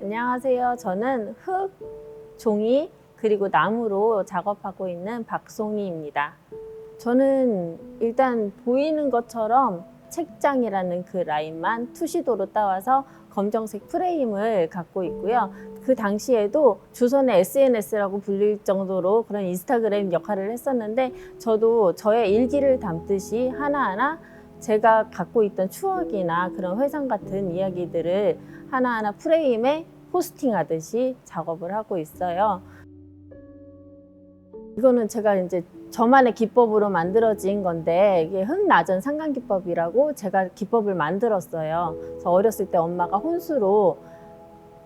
안녕하세요. 저는 흙, 종이, 그리고 나무로 작업하고 있는 박송이입니다. 저는 일단 보이는 것처럼 책장이라는 그 라인만 투시도로 따와서 검정색 프레임을 갖고 있고요. 그 당시에도 조선의 SNS라고 불릴 정도로 그런 인스타그램 역할을 했었는데, 저도 저의 일기를 담듯이 하나하나 제가 갖고 있던 추억이나 그런 회상 같은 이야기들을 하나하나 프레임에 포스팅하듯이 작업을 하고 있어요. 이거는 제가 이제 저만의 기법으로 만들어진 건데, 이게 흙나전 상간기법이라고 제가 기법을 만들었어요. 그래서 어렸을 때 엄마가 혼수로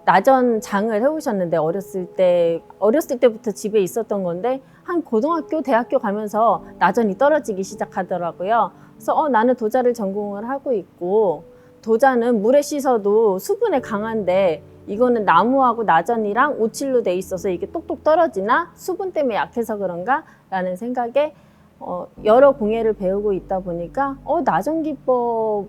나전장을 해오셨는데, 어렸을 때부터 집에 있었던 건데, 한 고등학교, 대학교 가면서 나전이 떨어지기 시작하더라고요. 그래서 나는 도자를 전공을 하고 있고, 도자는 물에 씻어도 수분에 강한데 이거는 나무하고 나전이랑 오칠로 돼 있어서 이게 똑똑 떨어지나? 수분 때문에 약해서 그런가? 라는 생각에 여러 공예를 배우고 있다 보니까 나전 기법이라는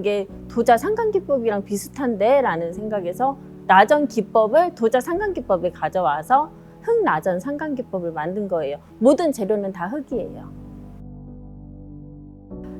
게 도자 상간 기법이랑 비슷한데? 라는 생각에서 나전 기법을 도자 상간 기법에 가져와서 흙나전 상간 기법을 만든 거예요. 모든 재료는 다 흙이에요.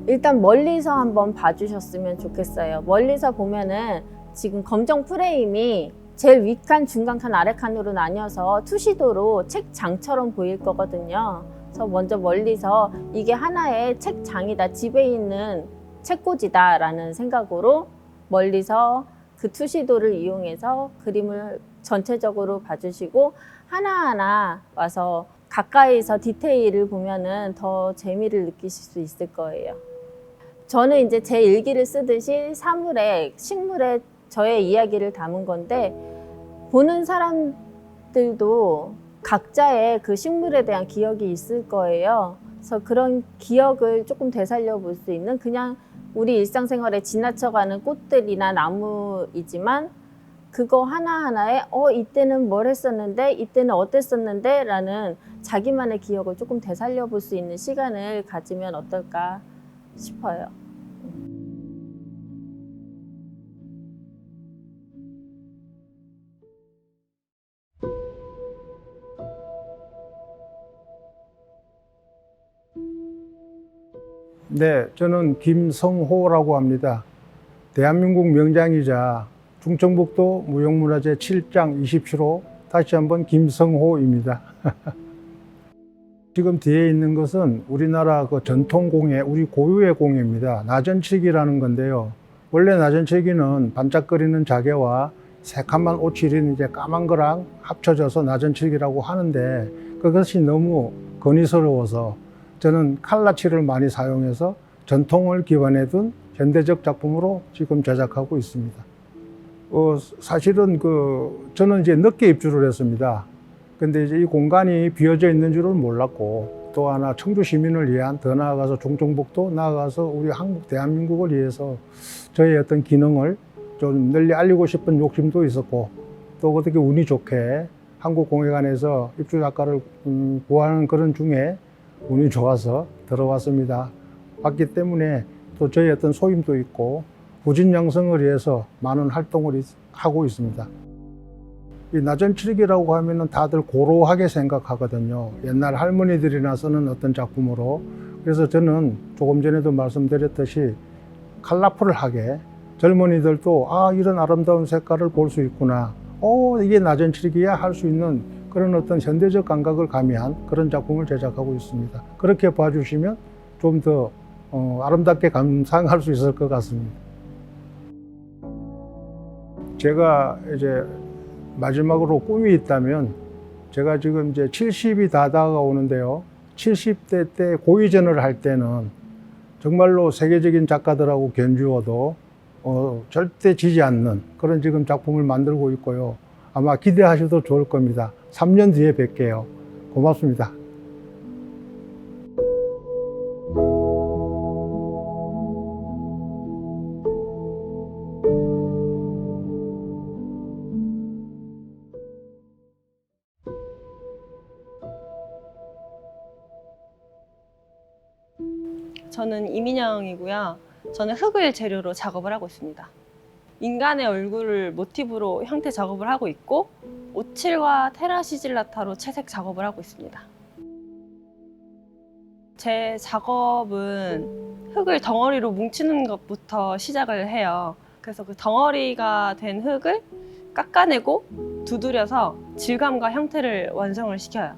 일단 멀리서 한번 봐주셨으면 좋겠어요. 멀리서 보면은 지금 검정 프레임이 제일 윗칸, 중간칸, 아래칸으로 나뉘어서 투시도로 책장처럼 보일 거거든요. 그래서 먼저 멀리서 이게 하나의 책장이다, 집에 있는 책꽂이다 라는 생각으로 멀리서 그 투시도를 이용해서 그림을 전체적으로 봐주시고, 하나하나 와서 가까이서 디테일을 보면은 더 재미를 느끼실 수 있을 거예요. 저는 이제 제 일기를 쓰듯이 사물에, 식물에 저의 이야기를 담은 건데, 보는 사람들도 각자의 그 식물에 대한 기억이 있을 거예요. 그래서 그런 기억을 조금 되살려 볼 수 있는, 그냥 우리 일상생활에 지나쳐가는 꽃들이나 나무이지만 그거 하나하나에 이때는 뭘 했었는데, 이때는 어땠었는데 라는 자기만의 기억을 조금 되살려 볼 수 있는 시간을 가지면 어떨까 싶어요. 네, 저는 김성호라고 합니다. 대한민국 명장이자 충청북도 무형문화재 7장 27호 다시 한번 김성호입니다. 지금 뒤에 있는 것은 우리나라 그 전통공예, 우리 고유의 공예입니다. 나전치기라는 건데요. 원래 나전치기는 반짝거리는 자개와 새카만 오칠인 이제 까만 거랑 합쳐져서 나전치기라고 하는데, 그것이 너무 건의스러워서 저는 칼라칠을 많이 사용해서 전통을 기반에 둔 현대적 작품으로 지금 제작하고 있습니다. 사실은 저는 이제 늦게 입주를 했습니다. 근데 이제 이 공간이 비어져 있는 줄은 몰랐고, 또 하나 청주 시민을 위한, 더 나아가서 충청북도, 나아가서 우리 한국, 대한민국을 위해서 저의 어떤 기능을 좀 널리 알리고 싶은 욕심도 있었고, 또 어떻게 운이 좋게 한국공예관에서 입주작가를 구하는 그런 중에 운이 좋아서 들어왔습니다. 왔기 때문에 또 저의 어떤 소임도 있고 후진 양성을 위해서 많은 활동을 하고 있습니다. 이 나전칠기라고 하면은 다들 고루하게 생각하거든요. 옛날 할머니들이나 쓰는 어떤 작품으로. 그래서 저는 조금 전에도 말씀드렸듯이 컬러풀하게 젊은이들도 이런 아름다운 색깔을 볼 수 있구나, 이게 나전칠기야 할 수 있는 그런 어떤 현대적 감각을 가미한 그런 작품을 제작하고 있습니다. 그렇게 봐주시면 좀 더 아름답게 감상할 수 있을 것 같습니다. 제가 이제 마지막으로 꿈이 있다면, 제가 지금 이제 70이 다 다가오는데요. 70대 때 고위전을 할 때는 정말로 세계적인 작가들하고 견주어도 절대 지지 않는 그런 지금 작품을 만들고 있고요. 아마 기대하셔도 좋을 겁니다. 3년 뒤에 뵐게요. 고맙습니다. 저는 이민영이고요. 저는 흙을 재료로 작업을 하고 있습니다. 인간의 얼굴을 모티브로 형태 작업을 하고 있고 오칠과 테라시질라타로 채색 작업을 하고 있습니다. 제 작업은 흙을 덩어리로 뭉치는 것부터 시작을 해요. 그래서 그 덩어리가 된 흙을 깎아내고 두드려서 질감과 형태를 완성을 시켜요.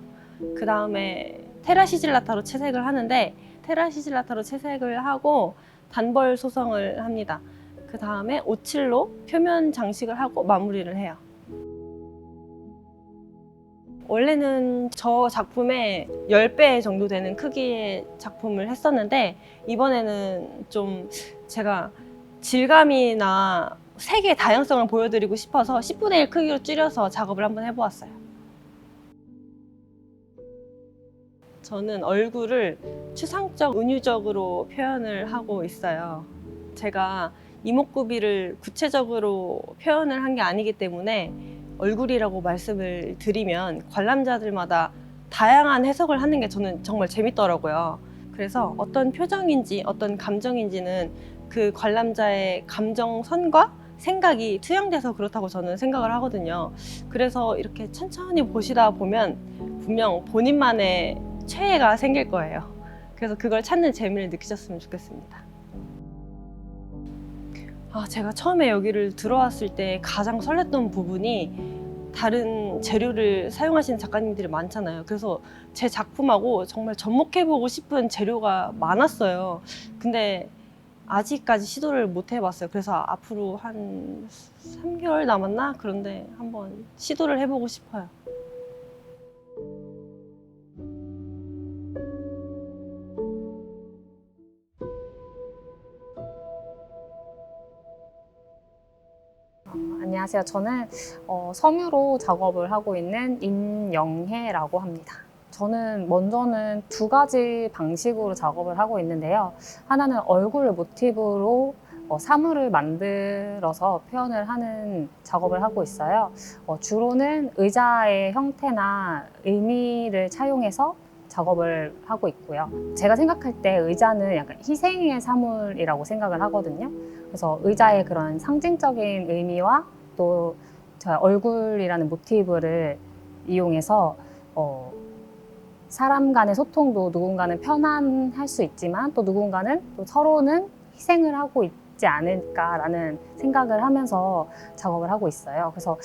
그 다음에 테라시질라타로 채색을 하는데 테라시질라타로 채색을 하고 단벌 소성을 합니다. 그 다음에 오칠로 표면 장식을 하고 마무리를 해요. 원래는 저 작품의 10배 정도 되는 크기의 작품을 했었는데 이번에는 좀 제가 질감이나 색의 다양성을 보여드리고 싶어서 10분의 1 크기로 줄여서 작업을 한번 해보았어요. 저는 얼굴을 추상적, 은유적으로 표현을 하고 있어요. 제가 이목구비를 구체적으로 표현을 한 게 아니기 때문에 얼굴이라고 말씀을 드리면 관람자들마다 다양한 해석을 하는 게 저는 정말 재밌더라고요. 그래서 어떤 표정인지 어떤 감정인지는 그 관람자의 감정선과 생각이 투영돼서 그렇다고 저는 생각을 하거든요. 그래서 이렇게 천천히 보시다 보면 분명 본인만의 최애가 생길 거예요. 그래서 그걸 찾는 재미를 느끼셨으면 좋겠습니다. 제가 처음에 여기를 들어왔을 때 가장 설렜던 부분이 다른 재료를 사용하시는 작가님들이 많잖아요. 그래서 제 작품하고 정말 접목해보고 싶은 재료가 많았어요. 근데 아직까지 시도를 못 해봤어요. 그래서 앞으로 한 3개월 남았나? 그런데 한번 시도를 해보고 싶어요. 안녕하세요. 저는 섬유로 작업을 하고 있는 임영혜라고 합니다. 저는 먼저는 2가지 방식으로 작업을 하고 있는데요. 하나는 얼굴을 모티브로 사물을 만들어서 표현을 하는 작업을 하고 있어요. 주로는 의자의 형태나 의미를 차용해서 작업을 하고 있고요. 제가 생각할 때 의자는 약간 희생의 사물이라고 생각을 하거든요. 그래서 의자의 그런 상징적인 의미와 또 저의 얼굴이라는 모티브를 이용해서 사람 간의 소통도 누군가는 편안할 수 있지만 또 누군가는 또 서로는 희생을 하고 있지 않을까라는 생각을 하면서 작업을 하고 있어요. 그래서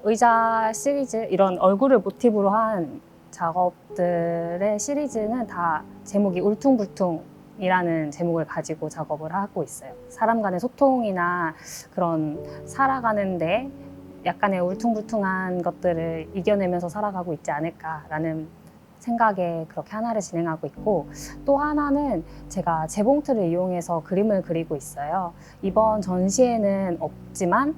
의자 시리즈, 이런 얼굴을 모티브로 한 작업들의 시리즈는 다 제목이 울퉁불퉁이라는 제목을 가지고 작업을 하고 있어요. 사람 간의 소통이나 그런 살아가는데 약간의 울퉁불퉁한 것들을 이겨내면서 살아가고 있지 않을까라는 생각에 그렇게 하나를 진행하고 있고, 또 하나는 제가 재봉틀을 이용해서 그림을 그리고 있어요. 이번 전시에는 없지만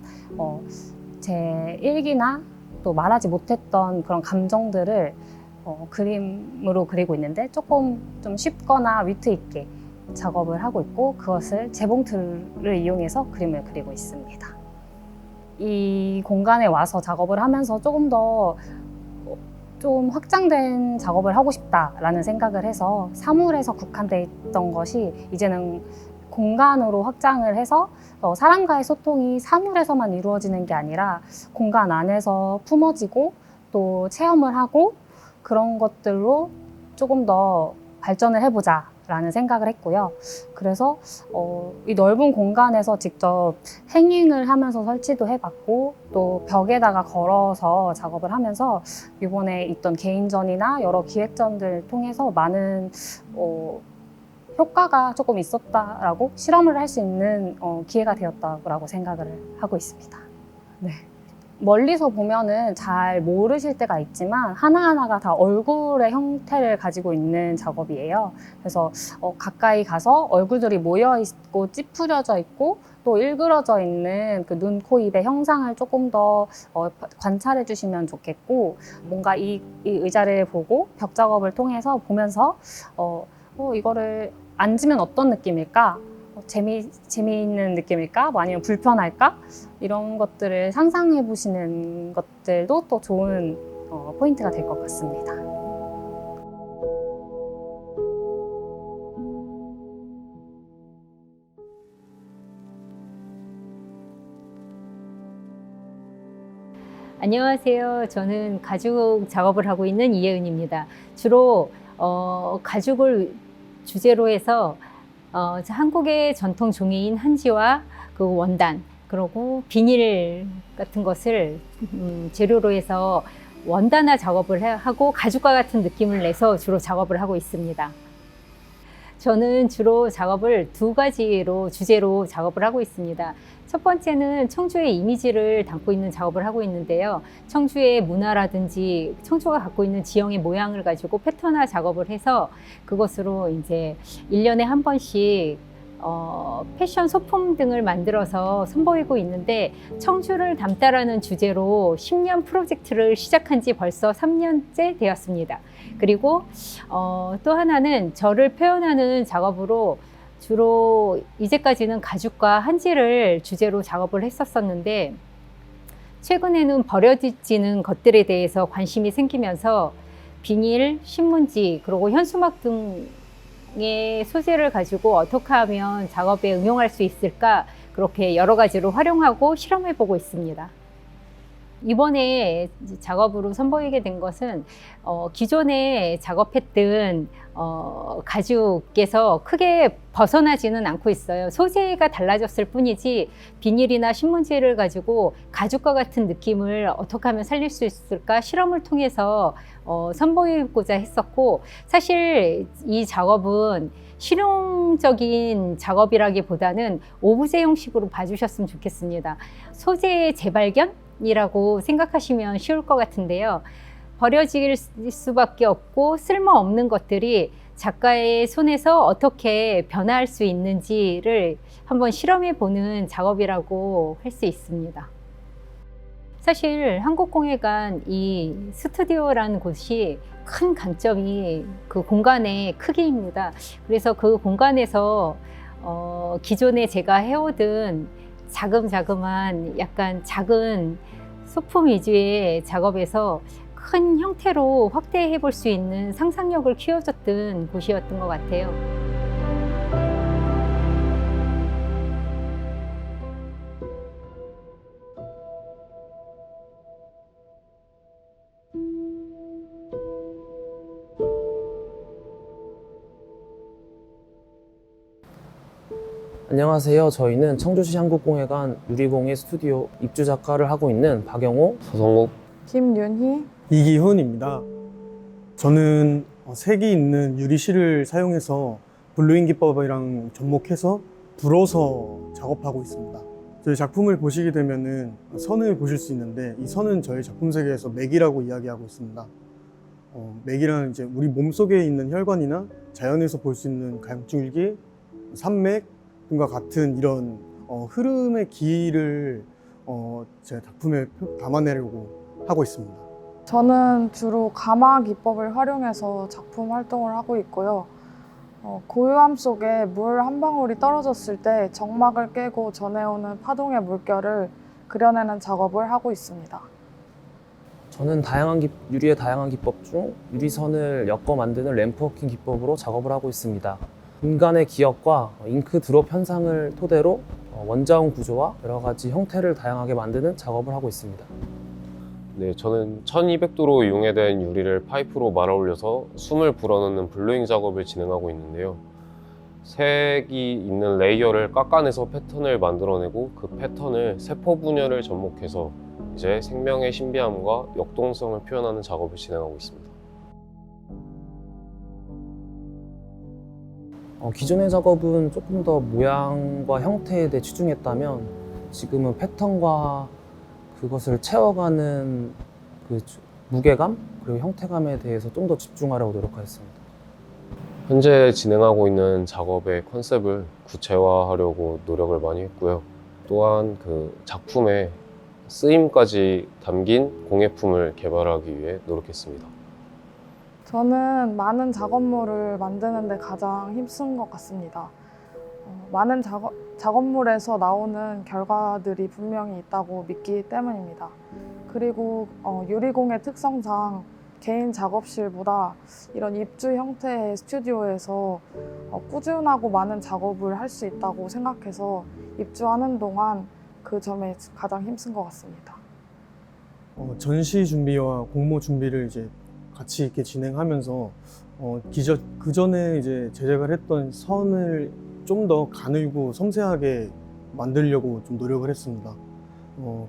제 일기나 또 말하지 못했던 그런 감정들을 그림으로 그리고 있는데 조금 좀 쉽거나 위트 있게 작업을 하고 있고, 그것을 재봉틀을 이용해서 그림을 그리고 있습니다. 이 공간에 와서 작업을 하면서 조금 더 좀 확장된 작업을 하고 싶다라는 생각을 해서 사물에서 국한돼 있던 것이 이제는 공간으로 확장을 해서 사람과의 소통이 사물에서만 이루어지는 게 아니라 공간 안에서 품어지고 또 체험을 하고 그런 것들로 조금 더 발전을 해보자 라는 생각을 했고요. 그래서 이 넓은 공간에서 직접 행잉을 하면서 설치도 해봤고, 또 벽에다가 걸어서 작업을 하면서 이번에 있던 개인전이나 여러 기획전들을 통해서 많은 효과가 조금 있었다라고 실험을 할 수 있는 기회가 되었다고 생각을 하고 있습니다. 네. 멀리서 보면은 잘 모르실 때가 있지만 하나하나가 다 얼굴의 형태를 가지고 있는 작업이에요. 그래서 가까이 가서 얼굴들이 모여 있고 찌푸려져 있고 또 일그러져 있는 그 눈, 코, 입의 형상을 조금 더 관찰해 주시면 좋겠고, 뭔가 이 의자를 보고 벽 작업을 통해서 보면서 이거를 앉으면 어떤 느낌일까? 재미있는 느낌일까? 뭐 아니면 불편할까? 이런 것들을 상상해 보시는 것들도 또 좋은 포인트가 될 것 같습니다. 안녕하세요. 저는 가죽 작업을 하고 있는 이혜은입니다. 주로 가죽을 주제로 해서 한국의 전통 종이인 한지와 그 원단, 그리고 비닐 같은 것을 재료로 해서 원단화 작업을 하고 가죽과 같은 느낌을 내서 주로 작업을 하고 있습니다. 저는 주로 작업을 두 가지로 주제로 작업을 하고 있습니다. 첫 번째는 청주의 이미지를 담고 있는 작업을 하고 있는데요. 청주의 문화라든지 청주가 갖고 있는 지형의 모양을 가지고 패턴화 작업을 해서 그것으로 이제 1년에 한 번씩 패션 소품 등을 만들어서 선보이고 있는데, 청주를 담다라는 주제로 10년 프로젝트를 시작한 지 벌써 3년째 되었습니다. 그리고 또 하나는 저를 표현하는 작업으로 주로 이제까지는 가죽과 한지를 주제로 작업을 했었었는데, 최근에는 버려지는 것들에 대해서 관심이 생기면서 비닐, 신문지, 그리고 현수막 등의 소재를 가지고 어떻게 하면 작업에 응용할 수 있을까, 그렇게 여러 가지로 활용하고 실험해 보고 있습니다. 이번에 작업으로 선보이게 된 것은 기존에 작업했던 가죽에서 크게 벗어나지는 않고 있어요. 소재가 달라졌을 뿐이지 비닐이나 신문지를 가지고 가죽과 같은 느낌을 어떻게 하면 살릴 수 있을까 실험을 통해서 선보이고자 했었고, 사실 이 작업은 실용적인 작업이라기보다는 오브제 형식으로 봐주셨으면 좋겠습니다. 소재의 재발견이라고 생각하시면 쉬울 것 같은데요. 버려질 수밖에 없고 쓸모없는 것들이 작가의 손에서 어떻게 변화할 수 있는지를 한번 실험해-보는 작업이라고 할 수 있습니다. 사실 한국공예관 이 스튜디오라는 곳이 큰 강점이 그 공간의 크기입니다. 그래서 그 공간에서 기존에 제가 해오던 자금자금한 약간 작은 소품 위주의 작업에서 큰 형태로 확대해 볼 수 있는 상상력을 키워줬던 곳이었던 것 같아요. 안녕하세요. 저희는 청주시 한국공예관 유리공예 스튜디오 입주 작가를 하고 있는 박영호, 서성욱, 김윤희, 이기훈입니다. 저는 색이 있는 유리실을 사용해서 블루잉 기법이랑 접목해서 불어서 작업하고 있습니다. 저희 작품을 보시게 되면은 선을 보실 수 있는데, 이 선은 저희 작품 세계에서 맥이라고 이야기하고 있습니다. 맥이란 이제 우리 몸속에 있는 혈관이나 자연에서 볼 수 있는 가용줄기, 산맥 등과 같은 이런 흐름의 길이를 제 작품에 담아내려고 하고 있습니다. 저는 주로 가마 기법을 활용해서 작품 활동을 하고 있고요. 고요함 속에 물 한 방울이 떨어졌을 때 정막을 깨고 전해오는 파동의 물결을 그려내는 작업을 하고 있습니다. 저는 유리의 다양한 기법 중 유리선을 엮어 만드는 램프워킹 기법으로 작업을 하고 있습니다. 인간의 기억과 잉크 드롭 현상을 토대로 원자원 구조와 여러 가지 형태를 다양하게 만드는 작업을 하고 있습니다. 네, 저는 1200도로 이용된 유리를 파이프로 말아 올려서 숨을 불어넣는 블루잉 작업을 진행하고 있는데요. 색이 있는 레이어를 깎아내서 패턴을 만들어내고, 그 패턴을 세포 분열을 접목해서 이제 생명의 신비함과 역동성을 표현하는 작업을 진행하고 있습니다. 기존의 작업은 조금 더 모양과 형태에 대해 치중했다면, 지금은 패턴과 그것을 채워가는 그 무게감 그리고 형태감에 대해서 좀 더 집중하려고 노력하였습니다. 현재 진행하고 있는 작업의 컨셉을 구체화하려고 노력을 많이 했고요. 또한 그 작품에 쓰임까지 담긴 공예품을 개발하기 위해 노력했습니다. 저는 많은 작업물을 만드는 데 가장 힘쓴 것 같습니다. 많은 작업물에서 나오는 결과들이 분명히 있다고 믿기 때문입니다. 그리고 유리공예 특성상 개인 작업실보다 이런 입주 형태의 스튜디오에서 꾸준하고 많은 작업을 할 수 있다고 생각해서 입주하는 동안 그 점에 가장 힘쓴 것 같습니다. 전시 준비와 공모 준비를 이제 같이 이렇게 진행하면서 그 전에 이제 제작을 했던 선을 좀 더 가늘고 섬세하게 만들려고 좀 노력을 했습니다.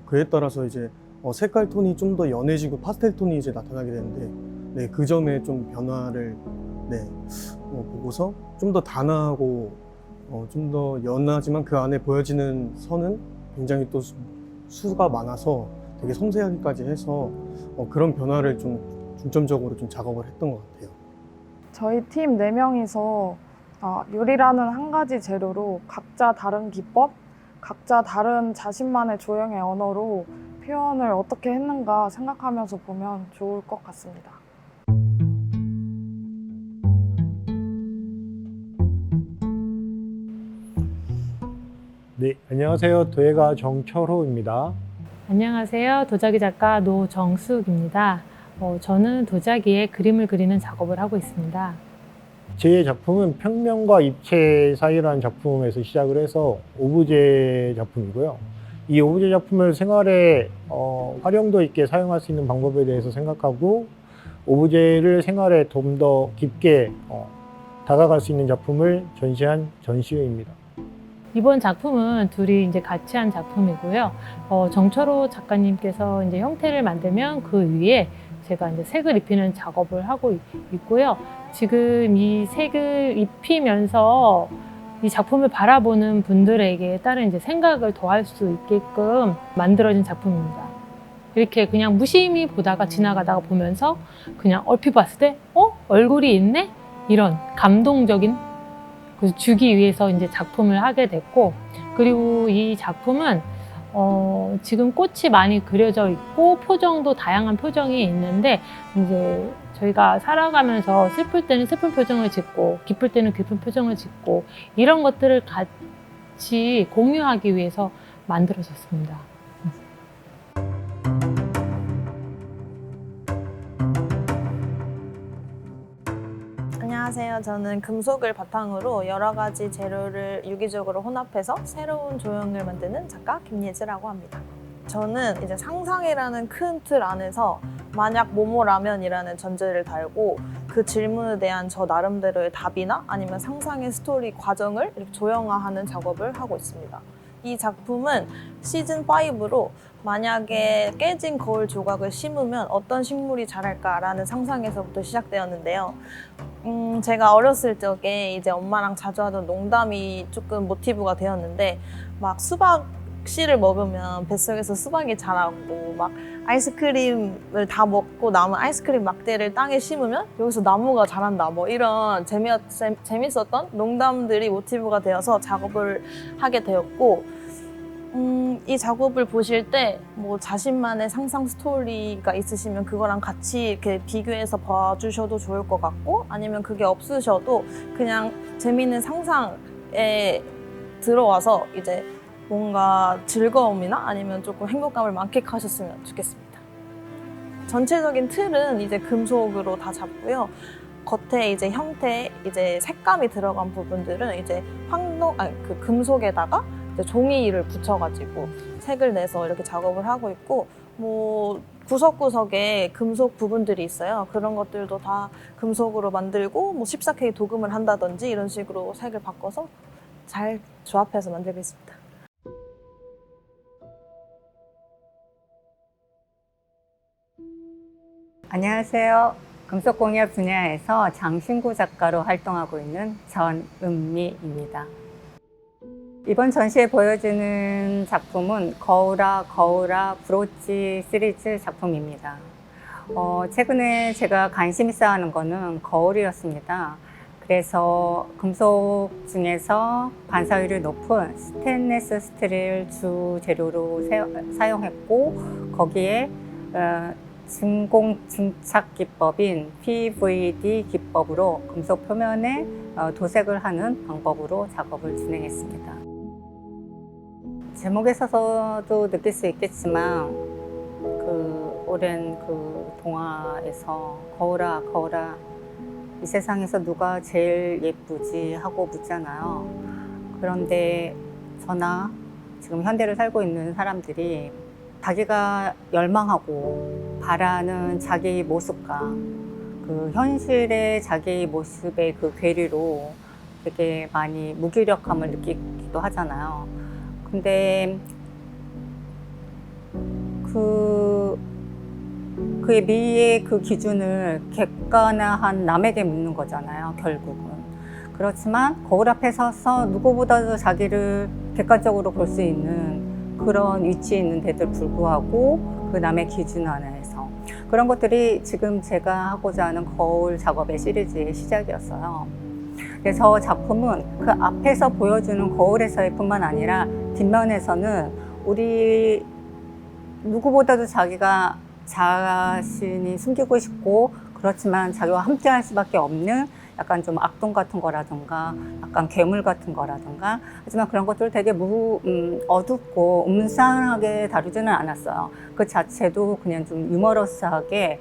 그에 따라서 이제 색깔 톤이 좀 더 연해지고 파스텔 톤이 이제 나타나게 되는데, 네, 그 점에 좀 변화를 보고서 좀 더 단아하고 좀 더 연하지만 그 안에 보여지는 선은 굉장히 또 수가 많아서 되게 섬세하게까지 해서 그런 변화를 좀 중점적으로 좀 작업을 했던 것 같아요. 저희 팀 4명이서 유리라는 한 가지 재료로 각자 다른 기법, 각자 다른 자신만의 조형의 언어로 표현을 어떻게 했는가 생각하면서 보면 좋을 것 같습니다. 네, 안녕하세요. 도예가 정철호입니다. 안녕하세요. 도자기 작가 노정숙입니다. 저는 도자기에 그림을 그리는 작업을 하고 있습니다. 제 작품은 평면과 입체 사이라는 작품에서 시작을 해서 오브제 작품이고요. 이 오브제 작품을 생활에 활용도 있게 사용할 수 있는 방법에 대해서 생각하고 오브제를 생활에 좀 더 깊게 다가갈 수 있는 작품을 전시한 전시회입니다. 이번 작품은 둘이 이제 같이 한 작품이고요. 정철호 작가님께서 이제 형태를 만들면 그 위에 제가 이제 색을 입히는 작업을 하고 있고요. 지금 이 색을 입히면서 이 작품을 바라보는 분들에게 다른 이제 생각을 더할 수 있게끔 만들어진 작품입니다. 이렇게 그냥 무심히 보다가 지나가다가 보면서 그냥 얼핏 봤을 때 얼굴이 있네? 이런 감동적인, 그래서 주기 위해서 이제 작품을 하게 됐고, 그리고 이 작품은 지금 꽃이 많이 그려져 있고 표정도 다양한 표정이 있는데, 이제 저희가 살아가면서 슬플 때는 슬픈 표정을 짓고 기쁠 때는 기쁜 표정을 짓고 이런 것들을 같이 공유하기 위해서 만들어졌습니다. 안녕하세요. 저는 금속을 바탕으로 여러 가지 재료를 유기적으로 혼합해서 새로운 조형을 만드는 작가 김예지라고 합니다. 저는 이제 상상이라는 큰 틀 안에서 만약 모모라면이라는 전제를 달고 그 질문에 대한 저 나름대로의 답이나 아니면 상상의 스토리 과정을 이렇게 조형화하는 작업을 하고 있습니다. 이 작품은 시즌5로 만약에 깨진 거울 조각을 심으면 어떤 식물이 자랄까라는 상상에서부터 시작되었는데요. 제가 어렸을 적에 이제 엄마랑 자주 하던 농담이 조금 모티브가 되었는데, 막 수박 씨를 먹으면 뱃속에서 수박이 자라고, 막 아이스크림을 다 먹고 남은 아이스크림 막대를 땅에 심으면 여기서 나무가 자란다, 뭐 이런 재밌었던 농담들이 모티브가 되어서 작업을 하게 되었고, 이 작업을 보실 때 뭐 자신만의 상상 스토리가 있으시면 그거랑 같이 이렇게 비교해서 봐주셔도 좋을 것 같고, 아니면 그게 없으셔도 그냥 재미있는 상상에 들어와서 이제 뭔가 즐거움이나 아니면 조금 행복감을 만끽하셨으면 좋겠습니다. 전체적인 틀은 이제 금속으로 다 잡고요. 겉에 이제 형태, 이제 색감이 들어간 부분들은 이제 그 금속에다가 이제 종이를 붙여가지고 색을 내서 이렇게 작업을 하고 있고, 뭐 구석구석에 금속 부분들이 있어요. 그런 것들도 다 금속으로 만들고, 뭐 14K 도금을 한다든지 이런 식으로 색을 바꿔서 잘 조합해서 만들고 있습니다. 안녕하세요. 금속공예 분야에서 장신구 작가로 활동하고 있는 전은미입니다. 이번 전시에 보여지는 작품은 거울아 브로치 시리즈 작품입니다. 최근에 제가 관심 있어 하는 거는 거울이었습니다. 그래서 금속 중에서 반사율이 높은 스테인리스 스틸을 주 재료로 사용했고, 거기에 진공 증착 기법인 PVD 기법으로 금속 표면에 도색을 하는 방법으로 작업을 진행했습니다. 제목에서도 느낄 수 있겠지만, 그 오랜 그 동화에서 거울아 이 세상에서 누가 제일 예쁘지 하고 묻잖아요. 그런데 저나 지금 현대를 살고 있는 사람들이 자기가 열망하고 바라는 자기 모습과 그 현실의 자기 모습의 그 괴리로 되게 많이 무기력함을 느끼기도 하잖아요. 근데 그의 미의 그 기준을 객관화한 남에게 묻는 거잖아요, 결국은. 그렇지만 거울 앞에 서서 누구보다도 자기를 객관적으로 볼 수 있는 그런 위치에 있는 데도 불구하고 그 남의 기준 안에서 그런 것들이 지금 제가 하고자 하는 거울 작업의 시리즈의 시작이었어요. 그래서 작품은 그 앞에서 보여주는 거울에서의 뿐만 아니라 뒷면에서는 우리 누구보다도 자기가 자신이 숨기고 싶고 그렇지만 자기와 함께 할 수밖에 없는 약간 좀 악동 같은 거라든가 약간 괴물 같은 거라든가 하지만 그런 것들을 되게 어둡고 음산하게 다루지는 않았어요. 그 자체도 그냥 좀 유머러스하게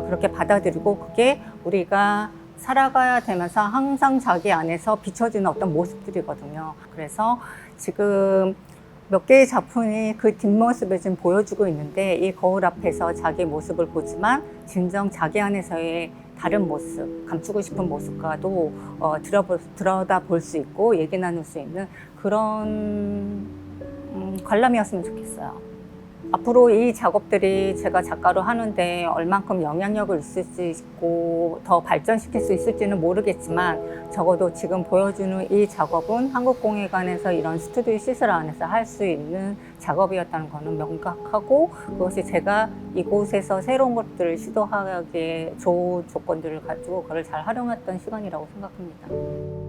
그렇게 받아들이고 그게 우리가 살아가야 되면서 항상 자기 안에서 비춰지는 어떤 모습들이거든요. 그래서 지금 몇 개의 작품이 그 뒷모습을 지금 보여주고 있는데 이 거울 앞에서 자기 모습을 보지만 진정 자기 안에서의 다른 모습, 감추고 싶은 모습과도 들여다볼 수 있고 얘기 나눌 수 있는 그런 관람이었으면 좋겠어요. 앞으로 이 작업들이 제가 작가로 하는데 얼만큼 영향력을 있을 수 있고 더 발전시킬 수 있을지는 모르겠지만 적어도 지금 보여주는 이 작업은 한국공예관에서 이런 스튜디오 시설 안에서 할 수 있는 작업이었다는 것은 명확하고 그것이 제가 이곳에서 새로운 것들을 시도하기에 좋은 조건들을 가지고 그걸 잘 활용했던 시간이라고 생각합니다.